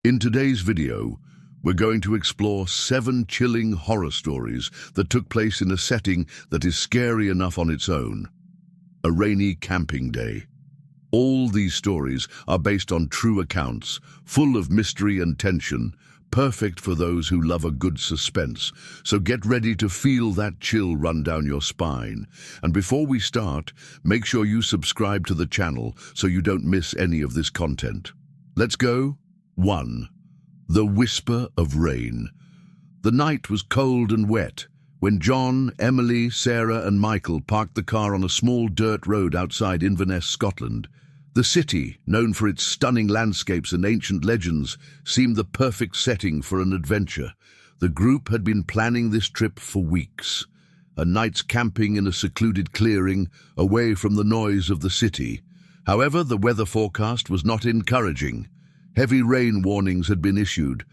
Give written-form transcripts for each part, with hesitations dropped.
In today's video, we're going to explore 7 chilling horror stories that took place in a setting that is scary enough on its own. A rainy camping day. All these stories are based on true accounts, full of mystery and tension, perfect for those who love a good suspense. So get ready to feel that chill run down your spine. And before we start, make sure you subscribe to the channel so you don't miss any of this content. Let's go. 1. The Whisper of Rain. The night was cold and wet when John, Emily, Sarah and Michael parked the car on a small dirt road outside Inverness, Scotland. The city, known for its stunning landscapes and ancient legends, seemed the perfect setting for an adventure. The group had been planning this trip for weeks. A night's camping in a secluded clearing, away from the noise of the city. However, the weather forecast was not encouraging. Heavy rain warnings had been issued,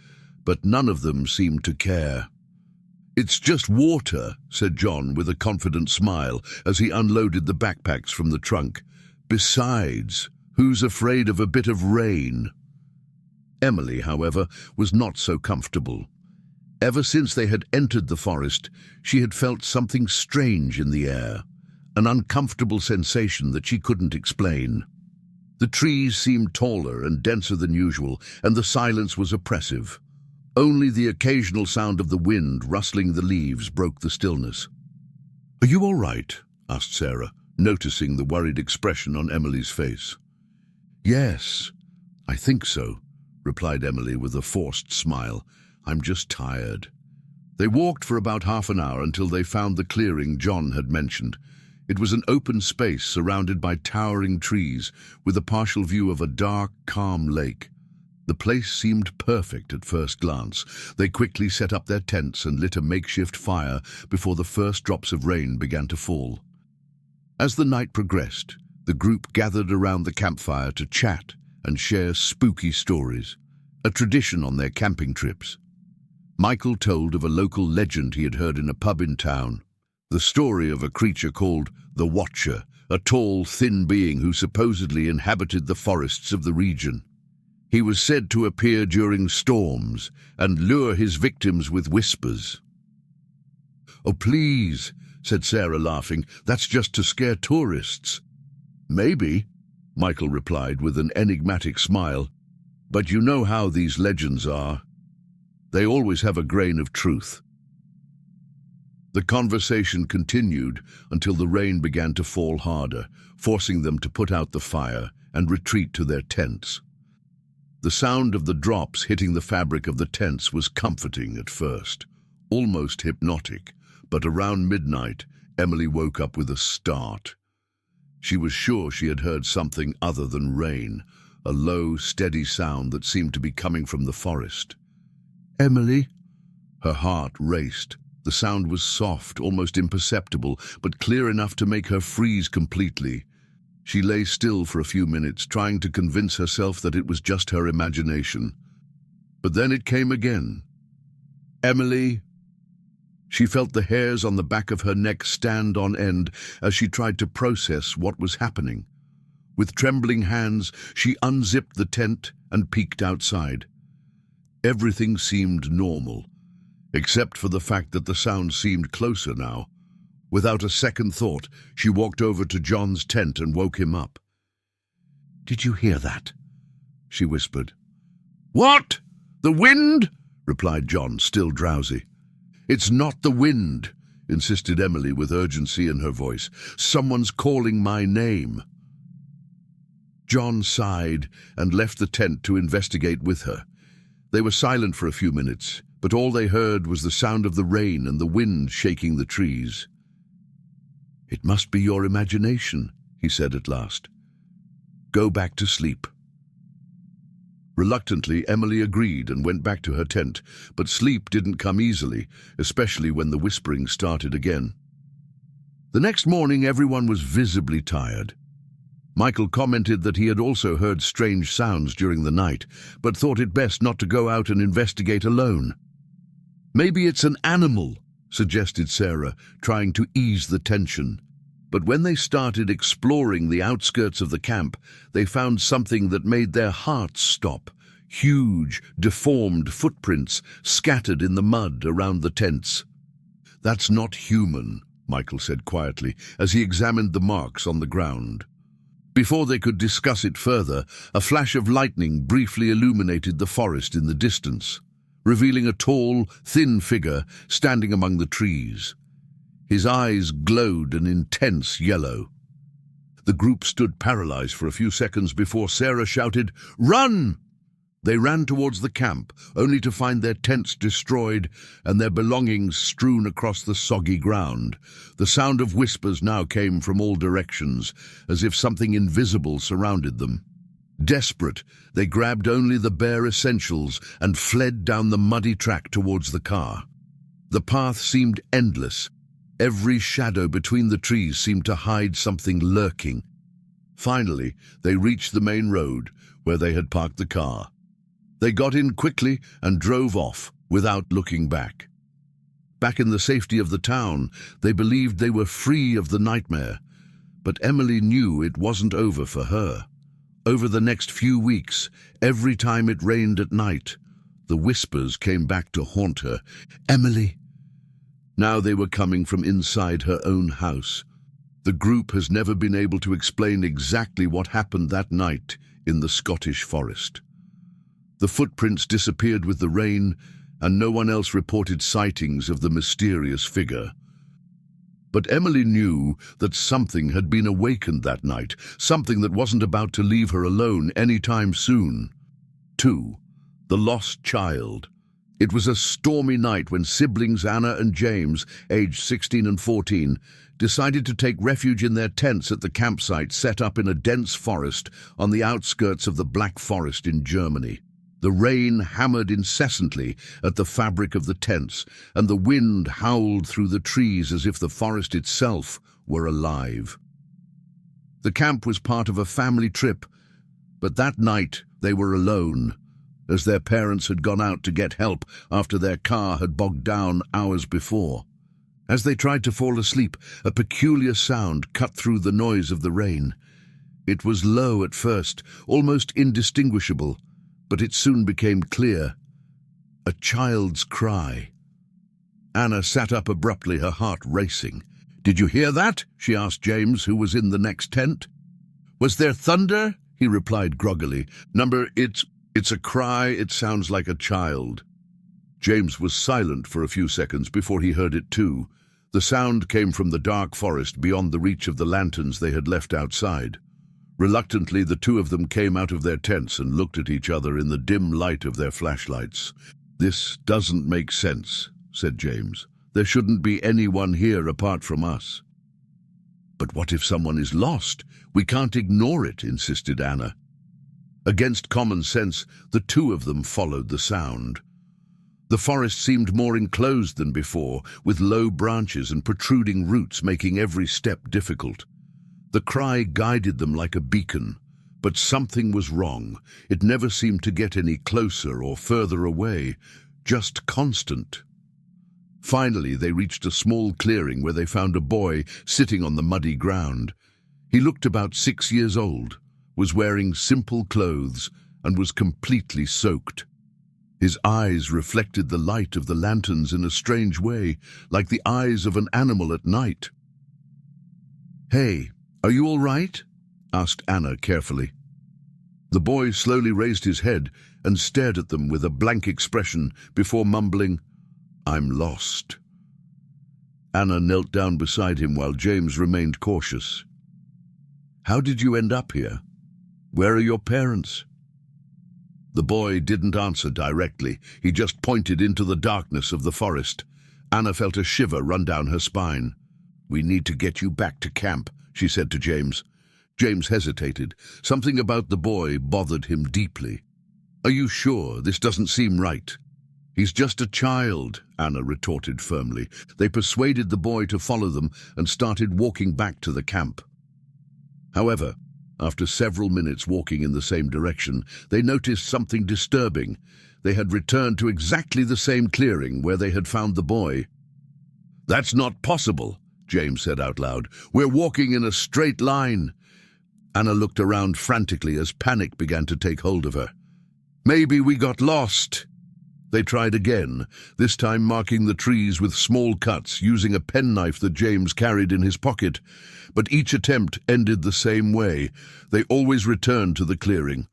but none of them seemed to care. "It's just water," said John with a confident smile as he unloaded the backpacks from the trunk. "Besides, who's afraid of a bit of rain?" Emily, however, was not so comfortable. Ever since they had entered the forest, she had felt something strange in the air, an uncomfortable sensation that she couldn't explain. The trees seemed taller and denser than usual, and the silence was oppressive. Only the occasional sound of the wind rustling the leaves broke the stillness. "Are you all right?" asked Sarah, noticing the worried expression on Emily's face. "Yes, I think so," replied Emily with a forced smile. "I'm just tired." They walked for about half an hour until they found the clearing John had mentioned. It was an open space surrounded by towering trees, with a partial view of a dark, calm lake. The place seemed perfect at first glance. They quickly set up their tents and lit a makeshift fire before the first drops of rain began to fall. As the night progressed, the group gathered around the campfire to chat and share spooky stories, a tradition on their camping trips. Michael told of a local legend he had heard in a pub in town. The story of a creature called the Watcher, a tall, thin being who supposedly inhabited the forests of the region. He was said to appear during storms and lure his victims with whispers. "Oh, please," said Sarah, laughing, "that's just to scare tourists." "Maybe," Michael replied with an enigmatic smile, "but you know how these legends are. They always have a grain of truth." The conversation continued until the rain began to fall harder, forcing them to put out the fire and retreat to their tents. The sound of the drops hitting the fabric of the tents was comforting at first, almost hypnotic, but around midnight, Emily woke up with a start. She was sure she had heard something other than rain, a low, steady sound that seemed to be coming from the forest. "Emily?" Her heart raced. The sound was soft, almost imperceptible, but clear enough to make her freeze completely. She lay still for a few minutes, trying to convince herself that it was just her imagination. But then it came again. "Emily?" She felt the hairs on the back of her neck stand on end as she tried to process what was happening. With trembling hands, she unzipped the tent and peeked outside. Everything seemed normal, except for the fact that the sound seemed closer now. Without a second thought, she walked over to John's tent and woke him up. "Did you hear that?" she whispered. "What? The wind?" replied John, still drowsy. "It's not the wind," insisted Emily with urgency in her voice. "Someone's calling my name." John sighed and left the tent to investigate with her. They were silent for a few minutes, but all they heard was the sound of the rain and the wind shaking the trees. "It must be your imagination," he said at last. "Go back to sleep." Reluctantly, Emily agreed and went back to her tent, but sleep didn't come easily, especially when the whispering started again. The next morning, everyone was visibly tired. Michael commented that he had also heard strange sounds during the night, but thought it best not to go out and investigate alone. "Maybe it's an animal," suggested Sarah, trying to ease the tension. But when they started exploring the outskirts of the camp, they found something that made their hearts stop. huge, deformed footprints scattered in the mud around the tents. "That's not human," Michael said quietly as he examined the marks on the ground. Before they could discuss it further, a flash of lightning briefly illuminated the forest in the distance, revealing a tall, thin figure standing among the trees. His eyes glowed an intense yellow. The group stood paralyzed for a few seconds before Sarah shouted, "Run!" They ran towards the camp, only to find their tents destroyed and their belongings strewn across the soggy ground. The sound of whispers now came from all directions, as if something invisible surrounded them. Desperate, they grabbed only the bare essentials and fled down the muddy track towards the car. The path seemed endless. Every shadow between the trees seemed to hide something lurking. Finally, they reached the main road, where they had parked the car. They got in quickly and drove off, without looking back. Back in the safety of the town, they believed they were free of the nightmare. But Emily knew it wasn't over for her. Over the next few weeks, every time it rained at night, the whispers came back to haunt her. "Emily!" Now they were coming from inside her own house. The group has never been able to explain exactly what happened that night in the Scottish forest. The footprints disappeared with the rain, and no one else reported sightings of the mysterious figure. But Emily knew that something had been awakened that night, something that wasn't about to leave her alone any time soon. 2. The lost child. It was a stormy night when siblings Anna and James, aged 16 and 14, decided to take refuge in their tents at the campsite set up in a dense forest on the outskirts of the Black Forest in Germany. The rain hammered incessantly at the fabric of the tents, and the wind howled through the trees as if the forest itself were alive. The camp was part of a family trip, but that night they were alone, as their parents had gone out to get help after their car had bogged down hours before. As they tried to fall asleep, a peculiar sound cut through the noise of the rain. It was low at first, almost indistinguishable, but it soon became clear. A child's cry. Anna sat up abruptly, her heart racing. "Did you hear that?" she asked James, who was in the next tent. "Was there thunder?" he replied groggily. It's a cry. It sounds like a child." James was silent for a few seconds before he heard it too. The sound came from the dark forest beyond the reach of the lanterns they had left outside. Reluctantly, the two of them came out of their tents and looked at each other in the dim light of their flashlights. "This doesn't make sense," said James. "There shouldn't be anyone here apart from us." "But what if someone is lost? We can't ignore it," insisted Anna. Against common sense, the two of them followed the sound. The forest seemed more enclosed than before, with low branches and protruding roots making every step difficult. The cry guided them like a beacon, but something was wrong. It never seemed to get any closer or further away, just constant. Finally, they reached a small clearing where they found a boy sitting on the muddy ground. He looked about 6 years old, was wearing simple clothes, and was completely soaked. His eyes reflected the light of the lanterns in a strange way, like the eyes of an animal at night. "Hey, are you all right?" asked Anna carefully. The boy slowly raised his head and stared at them with a blank expression before mumbling, "I'm lost." Anna knelt down beside him while James remained cautious. "How did you end up here? Where are your parents?" The boy didn't answer directly. He just pointed into the darkness of the forest. Anna felt a shiver run down her spine. "We need to get you back to camp," she said to James. James hesitated. Something about the boy bothered him deeply. "Are you sure? This doesn't seem right." "He's just a child," Anna retorted firmly. They persuaded the boy to follow them and started walking back to the camp. However, after several minutes walking in the same direction, they noticed something disturbing. They had returned to exactly the same clearing where they had found the boy. "That's not possible," James said out loud. "We're walking in a straight line." Anna looked around frantically as panic began to take hold of her. Maybe we got lost. They tried again, this time marking the trees with small cuts using a penknife that James carried in his pocket. But each attempt ended the same way. They always returned to the clearing.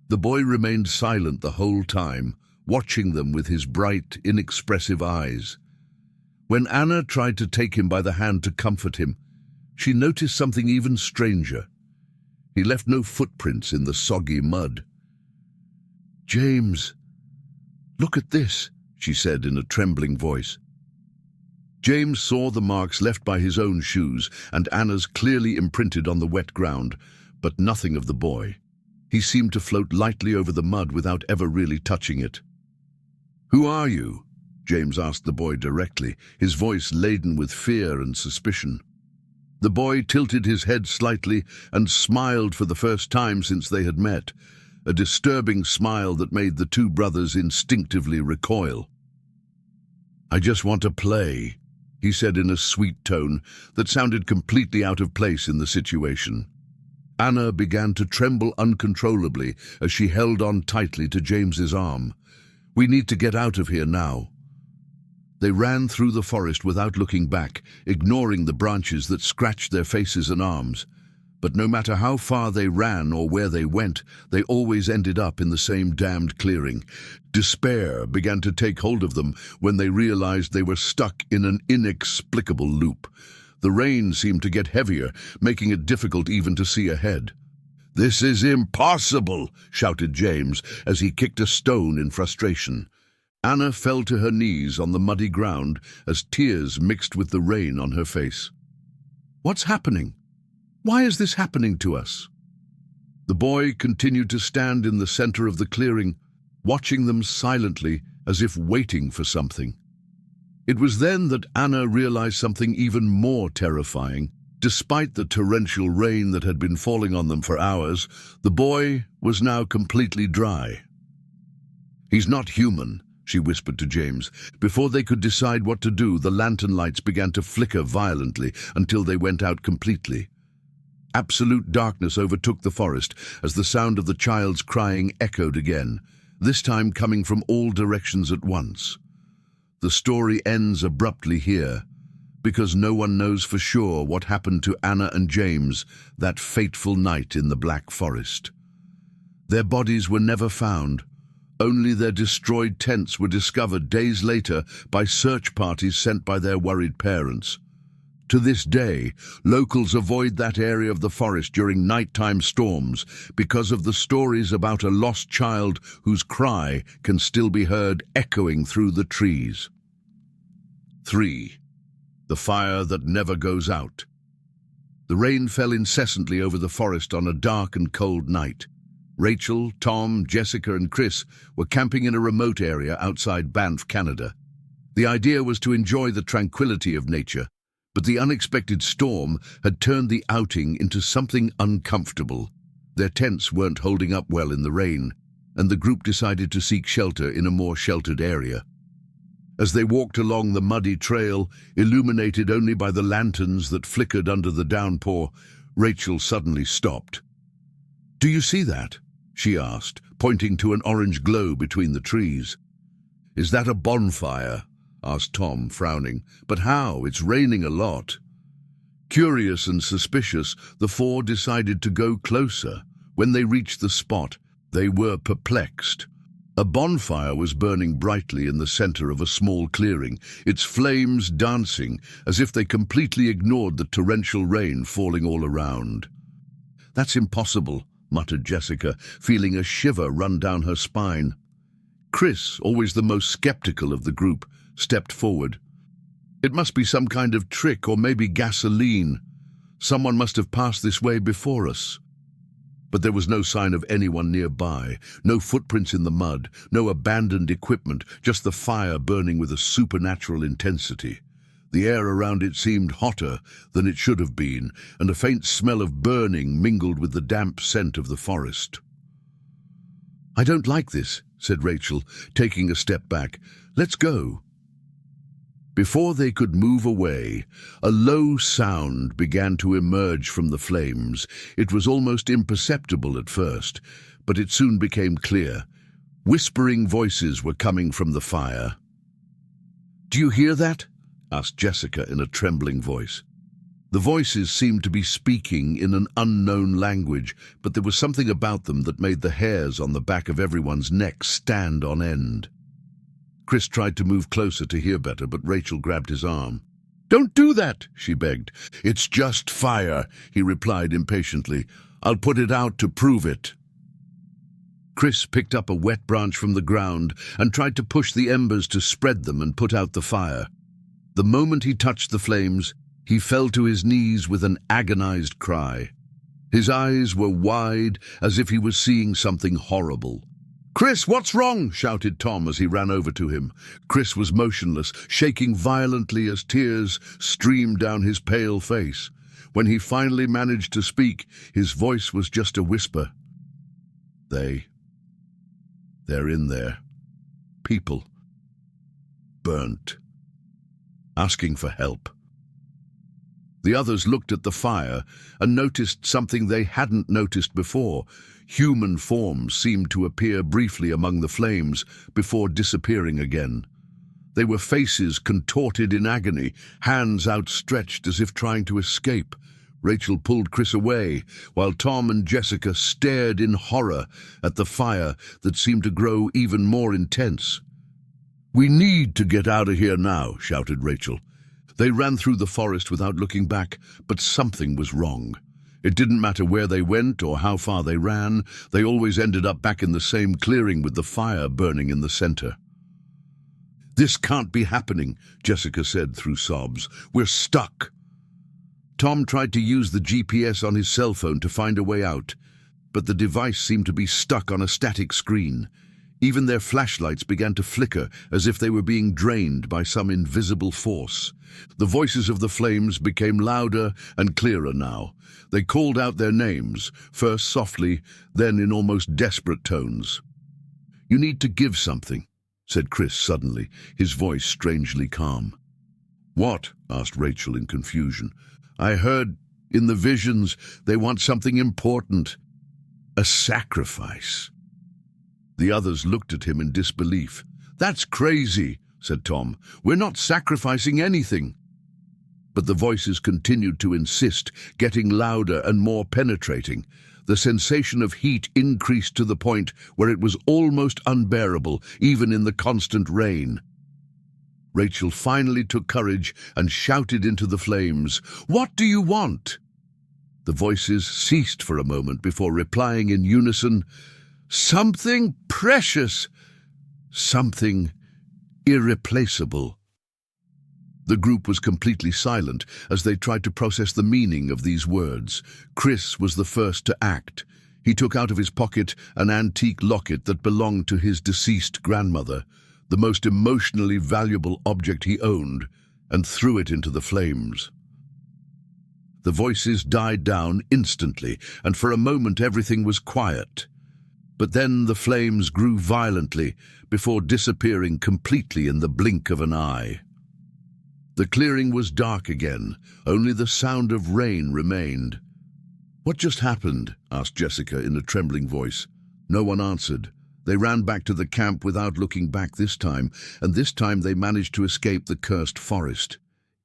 The boy remained silent the whole time, watching them with his bright, inexpressive eyes. When Anna tried to take him by the hand to comfort him, she noticed something even stranger. He left no footprints in the soggy mud. "James, look at this," she said in a trembling voice. James saw the marks left by his own shoes and Anna's clearly imprinted on the wet ground, but nothing of the boy. He seemed to float lightly over the mud without ever really touching it. "Who are you?" James asked the boy directly, his voice laden with fear and suspicion. The boy tilted his head slightly and smiled for the first time since they had met, a disturbing smile that made the two brothers instinctively recoil. "I just want to play," he said in a sweet tone that sounded completely out of place in the situation. Anna began to tremble uncontrollably as she held on tightly to James's arm. "We need to get out of here now." They ran through the forest without looking back, ignoring the branches that scratched their faces and arms. But no matter how far they ran or where they went, they always ended up in the same damned clearing. Despair began to take hold of them when they realized they were stuck in an inexplicable loop. The rain seemed to get heavier, making it difficult even to see ahead. "This is impossible!" shouted James as he kicked a stone in frustration. Anna fell to her knees on the muddy ground as tears mixed with the rain on her face. "What's happening? Why is this happening to us?" The boy continued to stand in the center of the clearing, watching them silently as if waiting for something. It was then that Anna realized something even more terrifying. Despite the torrential rain that had been falling on them for hours, the boy was now completely dry. "He's not human," she whispered to James. Before they could decide what to do, the lantern lights began to flicker violently until they went out completely. Absolute darkness overtook the forest as the sound of the child's crying echoed again, this time coming from all directions at once. The story ends abruptly here, because no one knows for sure what happened to Anna and James that fateful night in the Black Forest. Their bodies were never found. Only their destroyed tents were discovered days later by search parties sent by their worried parents. To this day, locals avoid that area of the forest during nighttime storms because of the stories about a lost child whose cry can still be heard echoing through the trees. 3. The fire that never goes out. The rain fell incessantly over the forest on a dark and cold night. Rachel, Tom, Jessica, and Chris were camping in a remote area outside Banff, Canada. The idea was to enjoy the tranquility of nature, but the unexpected storm had turned the outing into something uncomfortable. Their tents weren't holding up well in the rain, and the group decided to seek shelter in a more sheltered area. As they walked along the muddy trail, illuminated only by the lanterns that flickered under the downpour, Rachel suddenly stopped. "Do you see that?" she asked, pointing to an orange glow between the trees. "Is that a bonfire?" asked Tom, frowning. "But how? It's raining a lot." Curious and suspicious, the four decided to go closer. When they reached the spot, they were perplexed. A bonfire was burning brightly in the center of a small clearing, its flames dancing as if they completely ignored the torrential rain falling all around. "That's impossible," muttered Jessica, feeling a shiver run down her spine. Chris, always the most skeptical of the group, stepped forward. "It must be some kind of trick or maybe gasoline. Someone must have passed this way before us." But there was no sign of anyone nearby, no footprints in the mud, no abandoned equipment, just the fire burning with a supernatural intensity. The air around it seemed hotter than it should have been, and a faint smell of burning mingled with the damp scent of the forest. "I don't like this," said Rachel, taking a step back. "Let's go." Before they could move away, a low sound began to emerge from the flames. It was almost imperceptible at first, but it soon became clear. Whispering voices were coming from the fire. "Do you hear that?" asked Jessica in a trembling voice. The voices seemed to be speaking in an unknown language, but there was something about them that made the hairs on the back of everyone's neck stand on end. Chris tried to move closer to hear better, but Rachel grabbed his arm. "Don't do that," she begged. "It's just fire," he replied impatiently. "I'll put it out to prove it." Chris picked up a wet branch from the ground and tried to push the embers to spread them and put out the fire. The moment he touched the flames, he fell to his knees with an agonized cry. His eyes were wide, as if he was seeing something horrible. "Chris, what's wrong?" shouted Tom as he ran over to him. Chris was motionless, shaking violently as tears streamed down his pale face. When he finally managed to speak, his voice was just a whisper. They're in there. People. Burnt. Asking for help." The others looked at the fire and noticed something they hadn't noticed before. Human forms seemed to appear briefly among the flames before disappearing again. They were faces contorted in agony, hands outstretched as if trying to escape. Rachel pulled Chris away, while Tom and Jessica stared in horror at the fire that seemed to grow even more intense. "We need to get out of here now," shouted Rachel. They ran through the forest without looking back, but something was wrong. It didn't matter where they went or how far they ran, they always ended up back in the same clearing with the fire burning in the center. "This can't be happening," Jessica said through sobs. "We're stuck." Tom tried to use the GPS on his cell phone to find a way out, but the device seemed to be stuck on a static screen. Even their flashlights began to flicker as if they were being drained by some invisible force. The voices of the flames became louder and clearer now. They called out their names, first softly, then in almost desperate tones. "You need to give something," said Chris suddenly, his voice strangely calm. "What?" asked Rachel in confusion. "I heard in the visions they want something important. A sacrifice." The others looked at him in disbelief. "That's crazy," said Tom. "We're not sacrificing anything." But the voices continued to insist, getting louder and more penetrating. The sensation of heat increased to the point where it was almost unbearable, even in the constant rain. Rachel finally took courage and shouted into the flames, "What do you want?" The voices ceased for a moment before replying in unison, "Something precious, something irreplaceable." The group was completely silent as they tried to process the meaning of these words. Chris was the first to act. He took out of his pocket an antique locket that belonged to his deceased grandmother, the most emotionally valuable object he owned, and threw it into the flames. The voices died down instantly, and for a moment everything was quiet. But then the flames grew violently before disappearing completely in the blink of an eye. The clearing was dark again, only the sound of rain remained. "What just happened?" asked Jessica in a trembling voice. No one answered. They ran back to the camp without looking back this time, and this time they managed to escape the cursed forest.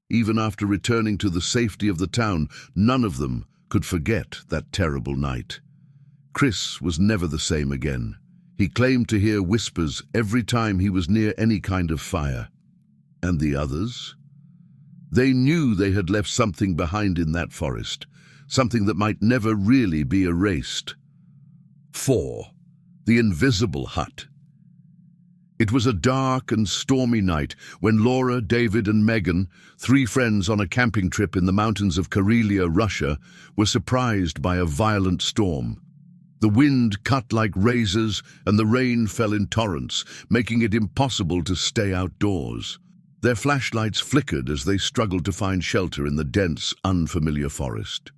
Even after returning to the safety of the town, none of them could forget that terrible night. Chris was never the same again. He claimed to hear whispers every time he was near any kind of fire. And the others? They knew they had left something behind in that forest, something that might never really be erased. 4. The Invisible Hut. It was a dark and stormy night when Laura, David, and Megan, 3 friends on a camping trip in the mountains of Karelia, Russia, were surprised by a violent storm. The wind cut like razors and the rain fell in torrents, making it impossible to stay outdoors. Their flashlights flickered as they struggled to find shelter in the dense, unfamiliar forest.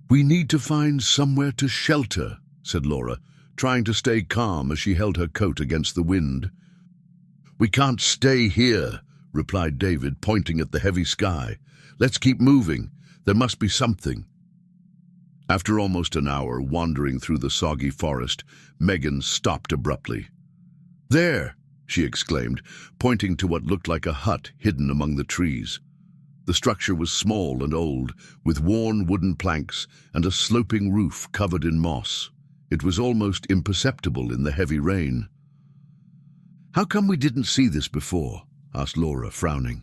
"We need to find somewhere to shelter," said Laura, trying to stay calm as she held her coat against the wind. "We can't stay here," replied David, pointing at the heavy sky. "Let's keep moving. There must be something." After almost an hour wandering through the soggy forest, Megan stopped abruptly. "There!" she exclaimed, pointing to what looked like a hut hidden among the trees. The structure was small and old, with worn wooden planks and a sloping roof covered in moss. It was almost imperceptible in the heavy rain. "How come we didn't see this before?" asked Laura, frowning.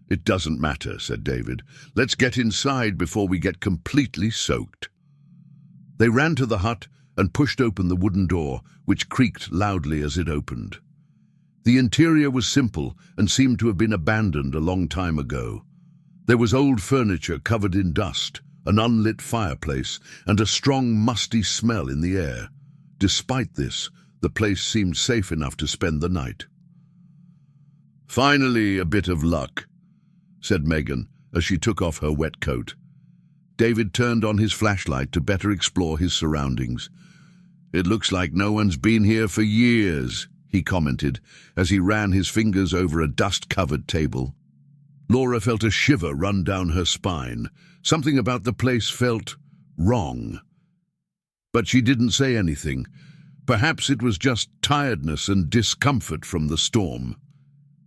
"It doesn't matter," said David. "Let's get inside before we get completely soaked." They ran to the hut and pushed open the wooden door, which creaked loudly as it opened. The interior was simple and seemed to have been abandoned a long time ago. There was old furniture covered in dust, an unlit fireplace, and a strong, musty smell in the air. Despite this, the place seemed safe enough to spend the night. "Finally, a bit of luck," said Megan as she took off her wet coat. David turned on his flashlight to better explore his surroundings. "It looks like no one's been here for years," he commented as he ran his fingers over a dust-covered table. Laura felt a shiver run down her spine. Something about the place felt wrong. But she didn't say anything. Perhaps it was just tiredness and discomfort from the storm.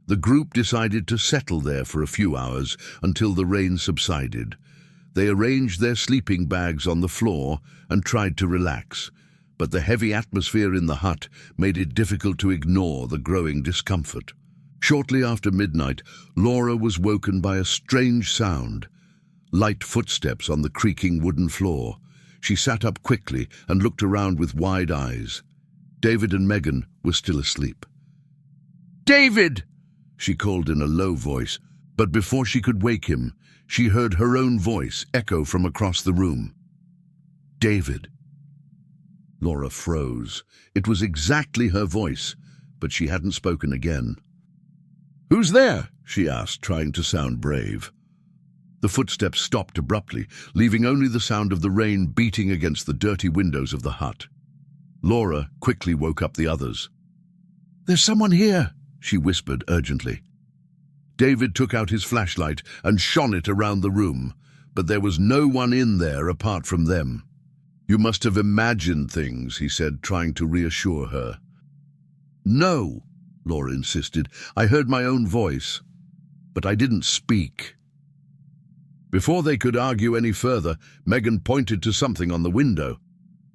The group decided to settle there for a few hours until the rain subsided. They arranged their sleeping bags on the floor and tried to relax, but the heavy atmosphere in the hut made it difficult to ignore the growing discomfort. Shortly after midnight, Laura was woken by a strange sound. Light footsteps on the creaking wooden floor. She sat up quickly and looked around with wide eyes. David and Megan were still asleep. "David!" she called in a low voice, but before she could wake him, she heard her own voice echo from across the room. "David." Laura froze. It was exactly her voice, but she hadn't spoken again. "Who's there?" she asked, trying to sound brave. The footsteps stopped abruptly, leaving only the sound of the rain beating against the dirty windows of the hut. Laura quickly woke up the others. "There's someone here," she whispered urgently. David took out his flashlight and shone it around the room, but there was no one in there apart from them. "You must have imagined things," he said, trying to reassure her. "No," Laura insisted. "I heard my own voice, but I didn't speak." Before they could argue any further, Megan pointed to something on the window.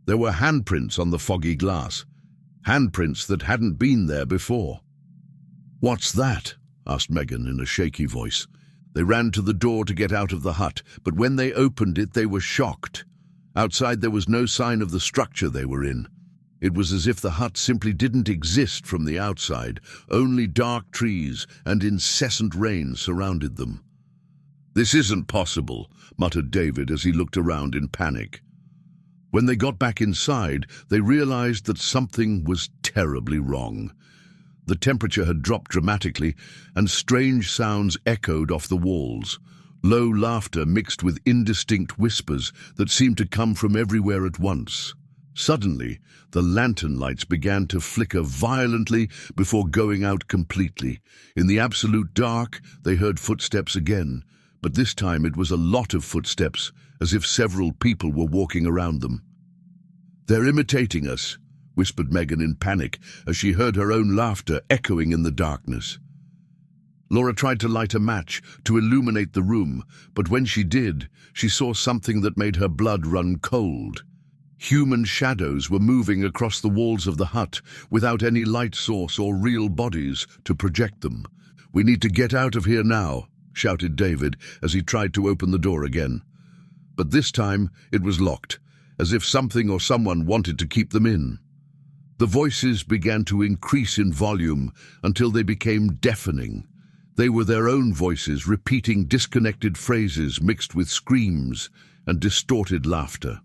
There were handprints on the foggy glass, handprints that hadn't been there before. "What's that?" asked Megan in a shaky voice. They ran to the door to get out of the hut, but when they opened it, they were shocked. Outside there was no sign of the structure they were in. It was as if the hut simply didn't exist from the outside. Only dark trees and incessant rain surrounded them. "This isn't possible," muttered David as he looked around in panic. When they got back inside, they realized that something was terribly wrong. The temperature had dropped dramatically, and strange sounds echoed off the walls. Low laughter mixed with indistinct whispers that seemed to come from everywhere at once. Suddenly, the lantern lights began to flicker violently before going out completely. In the absolute dark, they heard footsteps again, but this time it was a lot of footsteps, as if several people were walking around them. "They're imitating us," whispered Megan in panic as she heard her own laughter echoing in the darkness. Laura tried to light a match to illuminate the room, but when she did, she saw something that made her blood run cold. Human shadows were moving across the walls of the hut without any light source or real bodies to project them. "We need to get out of here now," shouted David as he tried to open the door again. But this time it was locked, as if something or someone wanted to keep them in. The voices began to increase in volume until they became deafening. They were their own voices repeating disconnected phrases mixed with screams and distorted laughter.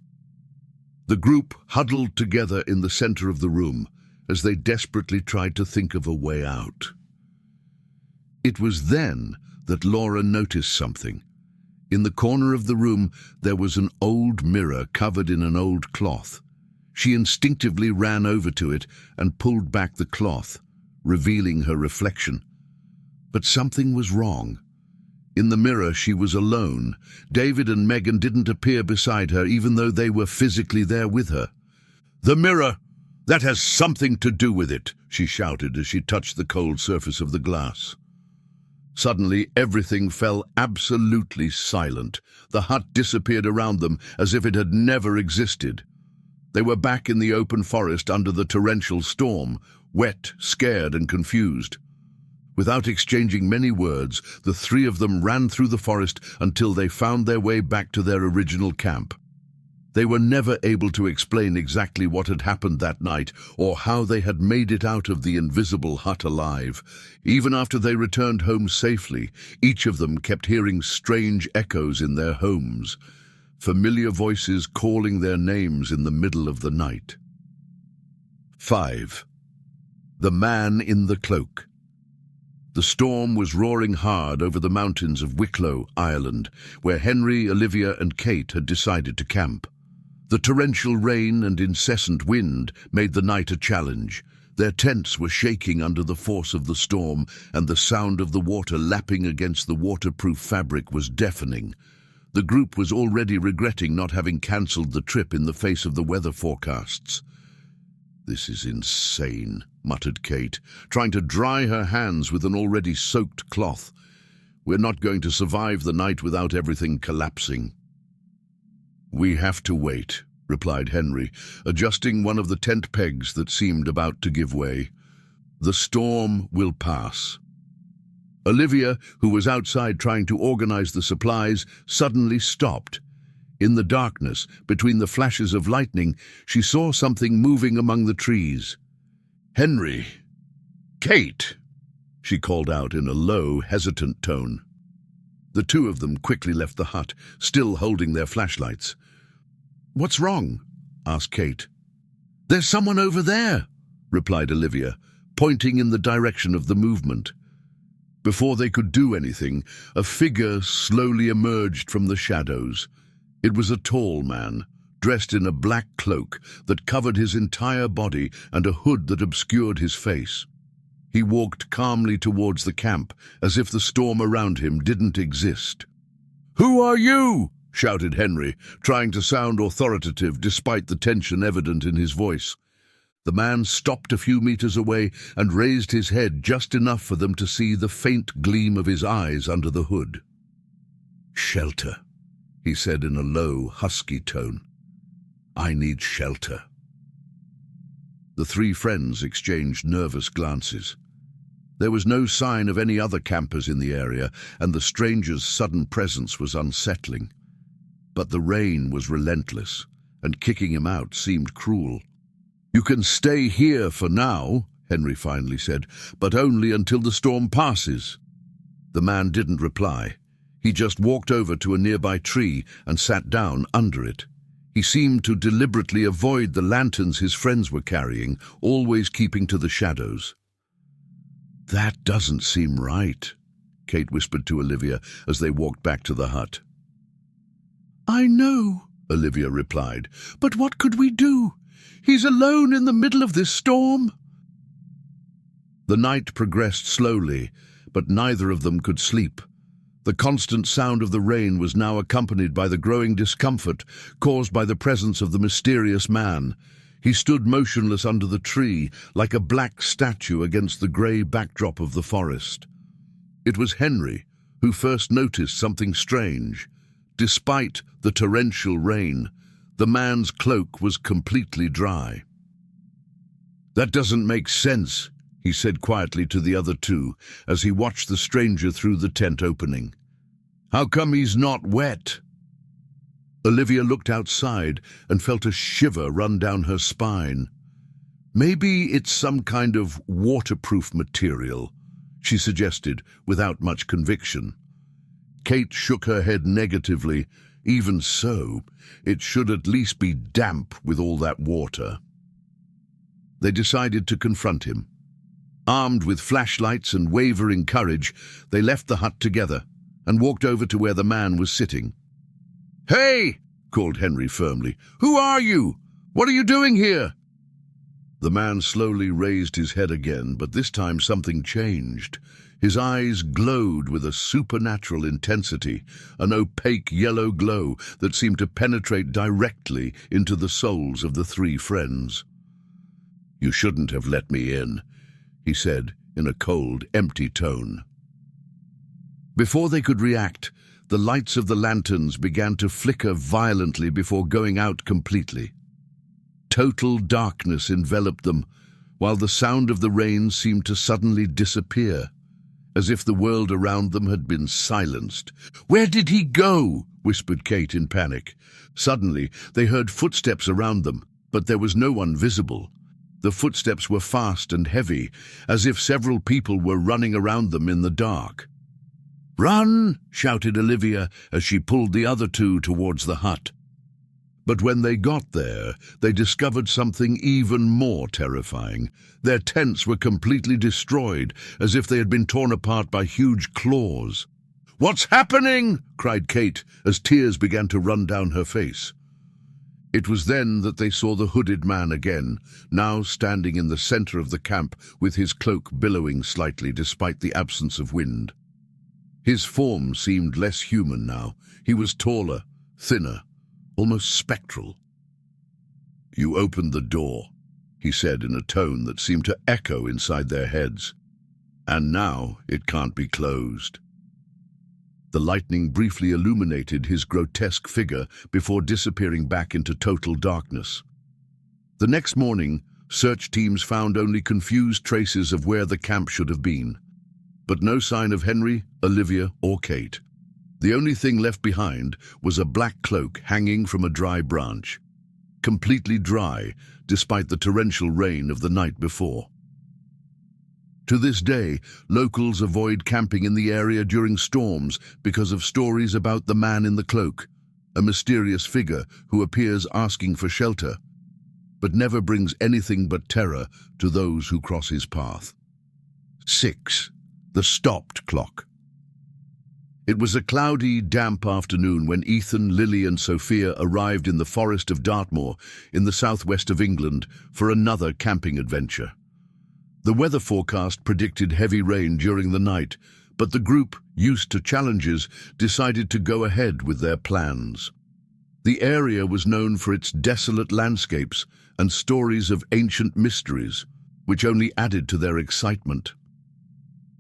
The group huddled together in the center of the room as they desperately tried to think of a way out. It was then that Laura noticed something. In the corner of the room, there was an old mirror covered in an old cloth. She instinctively ran over to it and pulled back the cloth, revealing her reflection. But something was wrong. In the mirror, she was alone. David and Megan didn't appear beside her, even though they were physically there with her. "The mirror! That has something to do with it," she shouted as she touched the cold surface of the glass. Suddenly, everything fell absolutely silent. The hut disappeared around them as if it had never existed. They were back in the open forest under the torrential storm, wet, scared, and confused. Without exchanging many words, the three of them ran through the forest until they found their way back to their original camp. They were never able to explain exactly what had happened that night or how they had made it out of the invisible hut alive. Even after they returned home safely, each of them kept hearing strange echoes in their homes, familiar voices calling their names in the middle of the night. 5. The Man in the Cloak. The storm was roaring hard over the mountains of Wicklow, Ireland, where Henry, Olivia, and Kate had decided to camp. The torrential rain and incessant wind made the night a challenge. Their tents were shaking under the force of the storm, and the sound of the water lapping against the waterproof fabric was deafening. The group was already regretting not having cancelled the trip in the face of the weather forecasts. "This is insane," muttered Kate, trying to dry her hands with an already soaked cloth. "We're not going to survive the night without everything collapsing." "We have to wait," replied Henry, adjusting one of the tent pegs that seemed about to give way. "The storm will pass." Olivia, who was outside trying to organize the supplies, suddenly stopped. In the darkness, between the flashes of lightning, she saw something moving among the trees. "Henry! Kate!" she called out in a low, hesitant tone. The two of them quickly left the hut, still holding their flashlights. "What's wrong?" asked Kate. "There's someone over there," replied Olivia, pointing in the direction of the movement. Before they could do anything, a figure slowly emerged from the shadows. It was a tall man, dressed in a black cloak that covered his entire body and a hood that obscured his face. He walked calmly towards the camp, as if the storm around him didn't exist. "Who are you?" shouted Henry, trying to sound authoritative despite the tension evident in his voice. The man stopped a few meters away and raised his head just enough for them to see the faint gleam of his eyes under the hood. "Shelter," he said in a low, husky tone. "I need shelter." The three friends exchanged nervous glances. There was no sign of any other campers in the area, and the stranger's sudden presence was unsettling. But the rain was relentless, and kicking him out seemed cruel. "You can stay here for now," Henry finally said, "but only until the storm passes." The man didn't reply. He just walked over to a nearby tree and sat down under it. He seemed to deliberately avoid the lanterns his friends were carrying, always keeping to the shadows. "That doesn't seem right," Kate whispered to Olivia as they walked back to the hut. "I know," Olivia replied, "but what could we do? He's alone in the middle of this storm." The night progressed slowly, but neither of them could sleep. The constant sound of the rain was now accompanied by the growing discomfort caused by the presence of the mysterious man. He stood motionless under the tree, like a black statue against the grey backdrop of the forest. It was Henry who first noticed something strange. Despite the torrential rain, the man's cloak was completely dry. "That doesn't make sense," he said quietly to the other two as he watched the stranger through the tent opening. "How come he's not wet?" Olivia looked outside and felt a shiver run down her spine. "Maybe it's some kind of waterproof material," she suggested without much conviction. Kate shook her head negatively. "Even so, it should at least be damp with all that water." They decided to confront him. Armed with flashlights and wavering courage, they left the hut together and walked over to where the man was sitting. "Hey!" called Henry firmly. "Who are you? What are you doing here?" The man slowly raised his head again, but this time something changed. His eyes glowed with a supernatural intensity, an opaque yellow glow that seemed to penetrate directly into the souls of the three friends. "You shouldn't have let me in," he said in a cold, empty tone. Before they could react, the lights of the lanterns began to flicker violently before going out completely. Total darkness enveloped them, while the sound of the rain seemed to suddenly disappear, as if the world around them had been silenced. "Where did he go?" whispered Kate in panic. Suddenly, they heard footsteps around them, but there was no one visible. The footsteps were fast and heavy, as if several people were running around them in the dark. "Run!" shouted Olivia as she pulled the other two towards the hut. But when they got there, they discovered something even more terrifying. Their tents were completely destroyed, as if they had been torn apart by huge claws. "What's happening?" cried Kate, as tears began to run down her face. It was then that they saw the hooded man again, now standing in the center of the camp with his cloak billowing slightly despite the absence of wind. His form seemed less human now. He was taller, thinner, almost spectral. "You opened the door," he said in a tone that seemed to echo inside their heads. "And now it can't be closed." The lightning briefly illuminated his grotesque figure before disappearing back into total darkness. The next morning, search teams found only confused traces of where the camp should have been, but no sign of Henry, Olivia, or Kate. The only thing left behind was a black cloak hanging from a dry branch, completely dry despite the torrential rain of the night before. To this day, locals avoid camping in the area during storms because of stories about the man in the cloak, a mysterious figure who appears asking for shelter, but never brings anything but terror to those who cross his path. 6. The stopped clock. It was a cloudy, damp afternoon when Ethan, Lily and Sophia arrived in the forest of Dartmoor in the southwest of England for another camping adventure. The weather forecast predicted heavy rain during the night, but the group, used to challenges, decided to go ahead with their plans. The area was known for its desolate landscapes and stories of ancient mysteries, which only added to their excitement.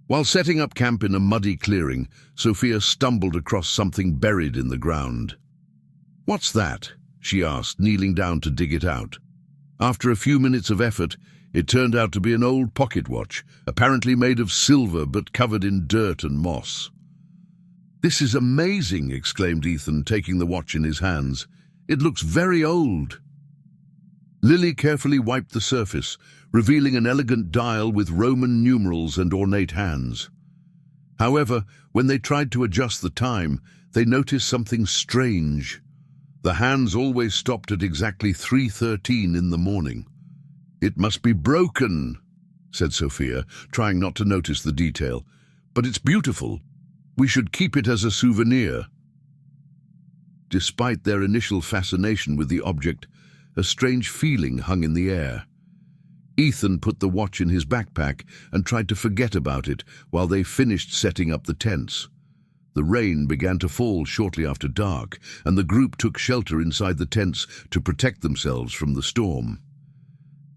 While setting up camp in a muddy clearing, Sophia stumbled across something buried in the ground. "What's that?" she asked, kneeling down to dig it out. After a few minutes of effort, it turned out to be an old pocket watch, apparently made of silver but covered in dirt and moss. "This is amazing!" exclaimed Ethan, taking the watch in his hands. "It looks very old." Lily carefully wiped the surface, revealing an elegant dial with Roman numerals and ornate hands. However, when they tried to adjust the time, they noticed something strange. The hands always stopped at exactly 3:13 in the morning. "It must be broken," said Sophia, trying not to notice the detail. "But it's beautiful. We should keep it as a souvenir." Despite their initial fascination with the object, a strange feeling hung in the air. Ethan put the watch in his backpack and tried to forget about it while they finished setting up the tents. The rain began to fall shortly after dark, and the group took shelter inside the tents to protect themselves from the storm.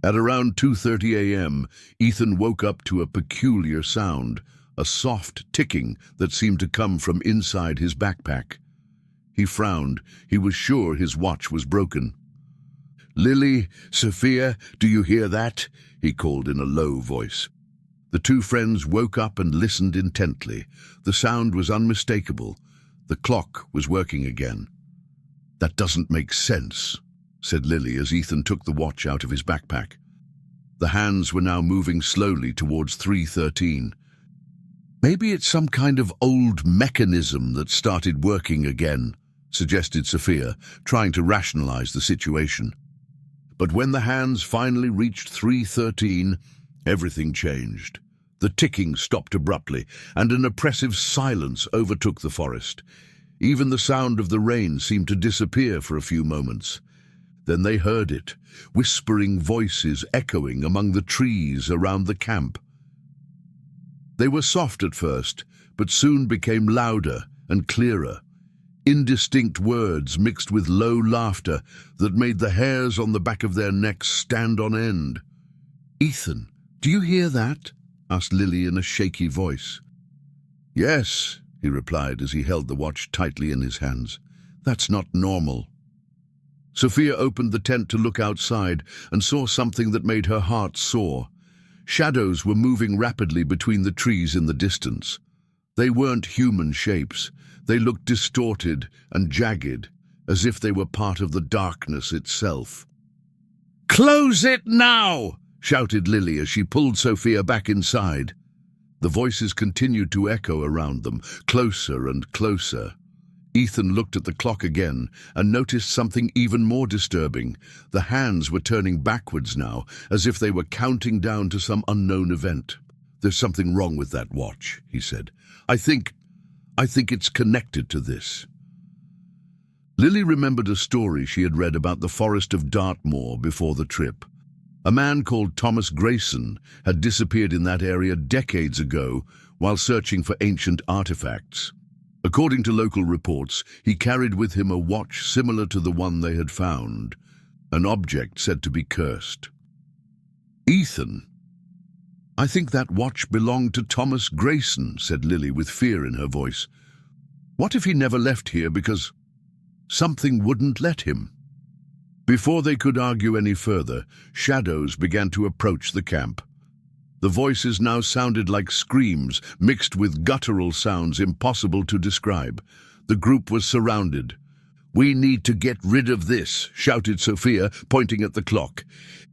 At around 2:30 a.m., Ethan woke up to a peculiar sound, a soft ticking that seemed to come from inside his backpack. He frowned. He was sure his watch was broken. "Lily, Sophia, do you hear that?" he called in a low voice. The two friends woke up and listened intently. The sound was unmistakable. The clock was working again. "That doesn't make sense," said Lily as Ethan took the watch out of his backpack. The hands were now moving slowly towards 3:13. "Maybe it's some kind of old mechanism that started working again," suggested Sophia, trying to rationalize the situation. But when the hands finally reached 3:13, everything changed. The ticking stopped abruptly, and an oppressive silence overtook the forest. Even the sound of the rain seemed to disappear for a few moments. Then they heard it, whispering voices echoing among the trees around the camp. They were soft at first, but soon became louder and clearer. Indistinct words mixed with low laughter that made the hairs on the back of their necks stand on end. "Ethan, do you hear that?" asked Lily in a shaky voice. "Yes," he replied as he held the watch tightly in his hands. "That's not normal." Sophia opened the tent to look outside and saw something that made her heart soar. Shadows were moving rapidly between the trees in the distance. They weren't human shapes. They looked distorted and jagged, as if they were part of the darkness itself. "Close it now!" shouted Lily as she pulled Sophia back inside. The voices continued to echo around them, closer and closer. Ethan looked at the clock again and noticed something even more disturbing. The hands were turning backwards now, as if they were counting down to some unknown event. "There's something wrong with that watch," he said. I think it's connected to this." Lily remembered a story she had read about the forest of Dartmoor before the trip. A man called Thomas Grayson had disappeared in that area decades ago while searching for ancient artifacts. According to local reports, he carried with him a watch similar to the one they had found, an object said to be cursed. "Ethan, I think that watch belonged to Thomas Grayson," said Lily with fear in her voice. "What if he never left here because something wouldn't let him?" Before they could argue any further, shadows began to approach the camp. The voices now sounded like screams, mixed with guttural sounds impossible to describe. The group was surrounded. "We need to get rid of this," shouted Sophia, pointing at the clock.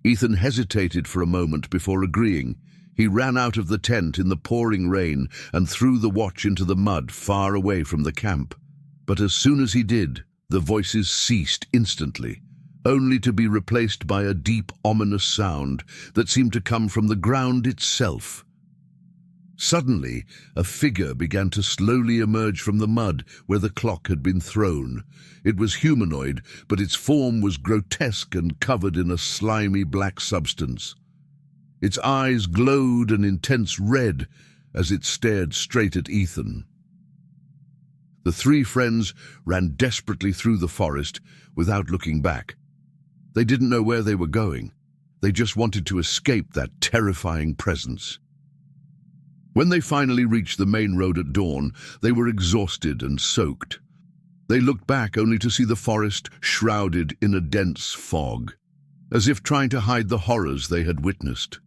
Ethan hesitated for a moment before agreeing. He ran out of the tent in the pouring rain and threw the watch into the mud far away from the camp. But as soon as he did, the voices ceased instantly, only to be replaced by a deep, ominous sound that seemed to come from the ground itself. Suddenly, a figure began to slowly emerge from the mud where the clock had been thrown. It was humanoid, but its form was grotesque and covered in a slimy black substance. Its eyes glowed an intense red as it stared straight at Ethan. The three friends ran desperately through the forest without looking back. They didn't know where they were going. They just wanted to escape that terrifying presence. When they finally reached the main road at dawn, they were exhausted and soaked. They looked back only to see the forest shrouded in a dense fog, as if trying to hide the horrors they had witnessed.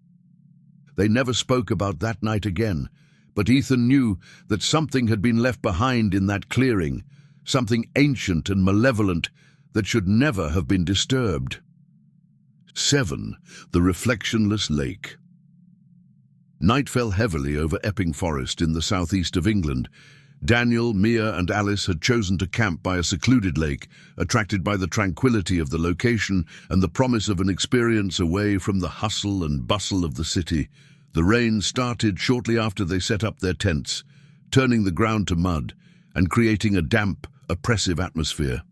They never spoke about that night again, but Ethan knew that something had been left behind in that clearing, something ancient and malevolent that should never have been disturbed. 7. The Reflectionless Lake. Night fell heavily over Epping Forest in the southeast of England. Daniel, Mia and Alice had chosen to camp by a secluded lake, attracted by the tranquility of the location and the promise of an experience away from the hustle and bustle of the city. The rain started shortly after they set up their tents, turning the ground to mud and creating a damp, oppressive atmosphere.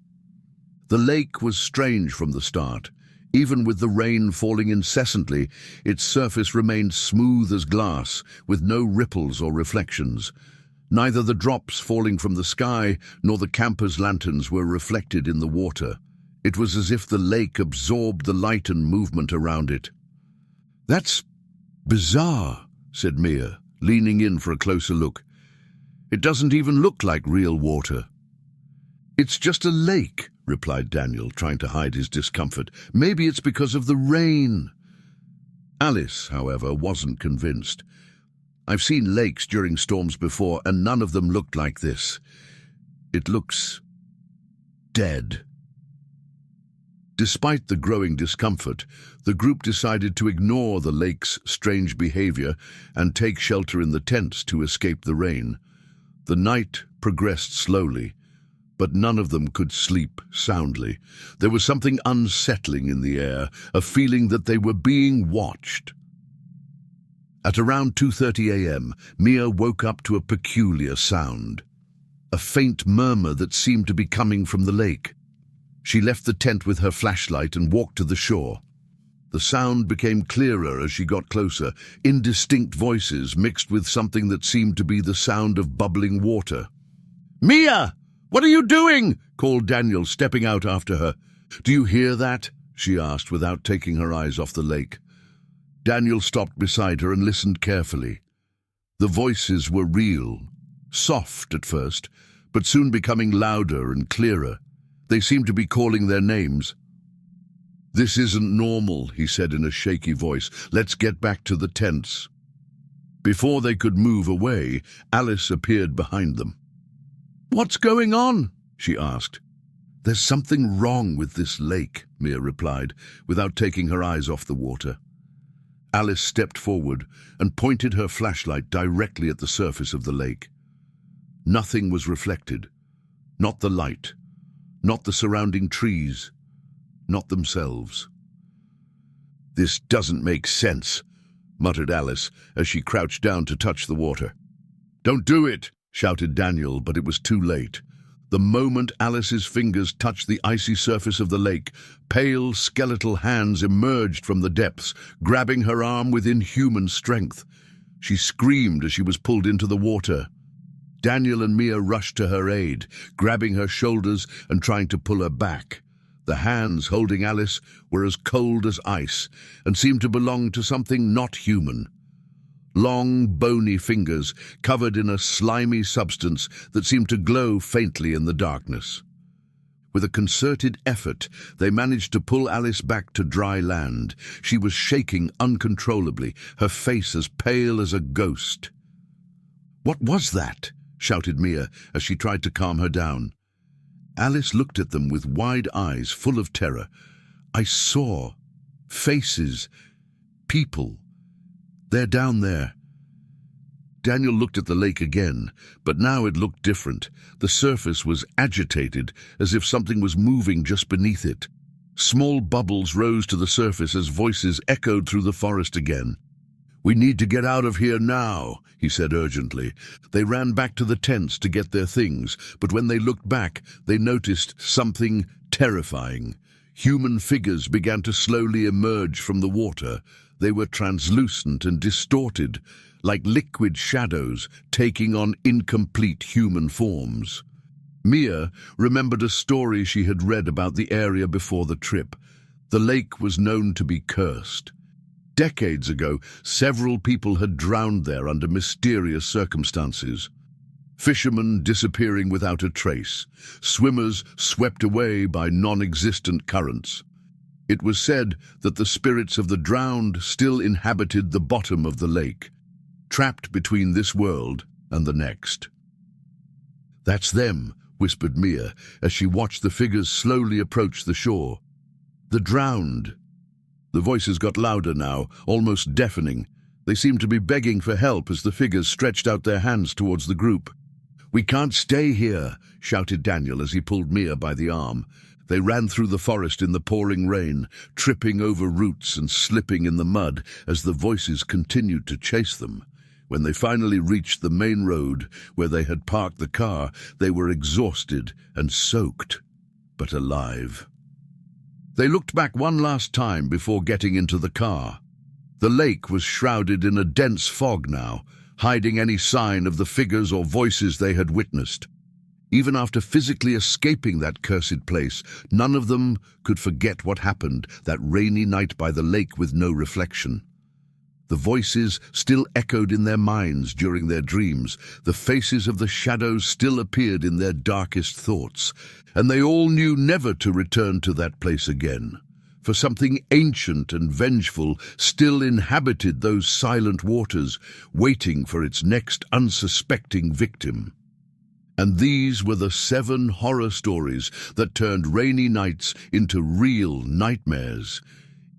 The lake was strange from the start. Even with the rain falling incessantly, its surface remained smooth as glass, with no ripples or reflections. Neither the drops falling from the sky nor the campers' lanterns were reflected in the water. It was as if the lake absorbed the light and movement around it. "That's bizarre," said Mia, leaning in for a closer look. "It doesn't even look like real water." "It's just a lake," replied Daniel, trying to hide his discomfort. "Maybe it's because of the rain." Alice, however, wasn't convinced. "I've seen lakes during storms before, and none of them looked like this. It looks dead." Despite the growing discomfort, the group decided to ignore the lake's strange behavior and take shelter in the tents to escape the rain. The night progressed slowly, but none of them could sleep soundly. There was something unsettling in the air, a feeling that they were being watched. At around 2:30 a.m., Mia woke up to a peculiar sound, a faint murmur that seemed to be coming from the lake. She left the tent with her flashlight and walked to the shore. The sound became clearer as she got closer, indistinct voices mixed with something that seemed to be the sound of bubbling water. "Mia! What are you doing?" called Daniel, stepping out after her. "Do you hear that?" she asked without taking her eyes off the lake. Daniel stopped beside her and listened carefully. The voices were real, soft at first, but soon becoming louder and clearer. They seemed to be calling their names. "This isn't normal," he said in a shaky voice. "Let's get back to the tents." Before they could move away, Alice appeared behind them. "What's going on?" she asked. "There's something wrong with this lake," Mia replied, without taking her eyes off the water. Alice stepped forward and pointed her flashlight directly at the surface of the lake. Nothing was reflected. Not the light, not the surrounding trees, not themselves. "This doesn't make sense," muttered Alice as she crouched down to touch the water. "Don't do it," shouted Daniel, but it was too late. The moment Alice's fingers touched the icy surface of the lake, pale, skeletal hands emerged from the depths, grabbing her arm with inhuman strength. She screamed as she was pulled into the water. Daniel and Mia rushed to her aid, grabbing her shoulders and trying to pull her back. The hands holding Alice were as cold as ice and seemed to belong to something not human. Long, bony fingers covered in a slimy substance that seemed to glow faintly in the darkness. With a concerted effort, they managed to pull Alice back to dry land. She was shaking uncontrollably, her face as pale as a ghost. "What was that?" shouted Mia as she tried to calm her down. Alice looked at them with wide eyes full of terror. "I saw faces, people. They're down there." Daniel looked at the lake again, but now it looked different. The surface was agitated, as if something was moving just beneath it. Small bubbles rose to the surface as voices echoed through the forest again. "We need to get out of here now," he said urgently. They ran back to the tents to get their things, but when they looked back, they noticed something terrifying. Human figures began to slowly emerge from the water. They were translucent and distorted, like liquid shadows taking on incomplete human forms. Mia remembered a story she had read about the area before the trip. The lake was known to be cursed. Decades ago, several people had drowned there under mysterious circumstances. Fishermen disappearing without a trace, swimmers swept away by non-existent currents. It was said that the spirits of the drowned still inhabited the bottom of the lake, trapped between this world and the next. "That's them," whispered Mia as she watched the figures slowly approach the shore. "The drowned." The voices got louder now, almost deafening. They seemed to be begging for help as the figures stretched out their hands towards the group. "We can't stay here," shouted Daniel as he pulled Mia by the arm. They ran through the forest in the pouring rain, tripping over roots and slipping in the mud as the voices continued to chase them. When they finally reached the main road where they had parked the car, they were exhausted and soaked, but alive. They looked back one last time before getting into the car. The lake was shrouded in a dense fog now, hiding any sign of the figures or voices they had witnessed. Even after physically escaping that cursed place, none of them could forget what happened that rainy night by the lake with no reflection. The voices still echoed in their minds during their dreams. The faces of the shadows still appeared in their darkest thoughts, and they all knew never to return to that place again. For something ancient and vengeful still inhabited those silent waters, waiting for its next unsuspecting victim. And these were the 7 horror stories that turned rainy nights into real nightmares.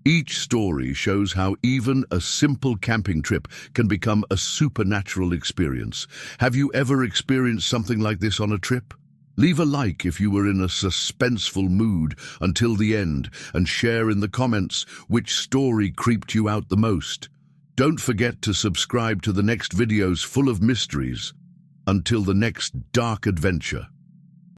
Each story shows how even a simple camping trip can become a supernatural experience. Have you ever experienced something like this on a trip? Leave a like if you were in a suspenseful mood until the end, and share in the comments which story creeped you out the most. Don't forget to subscribe to the next videos full of mysteries. Until the next dark adventure.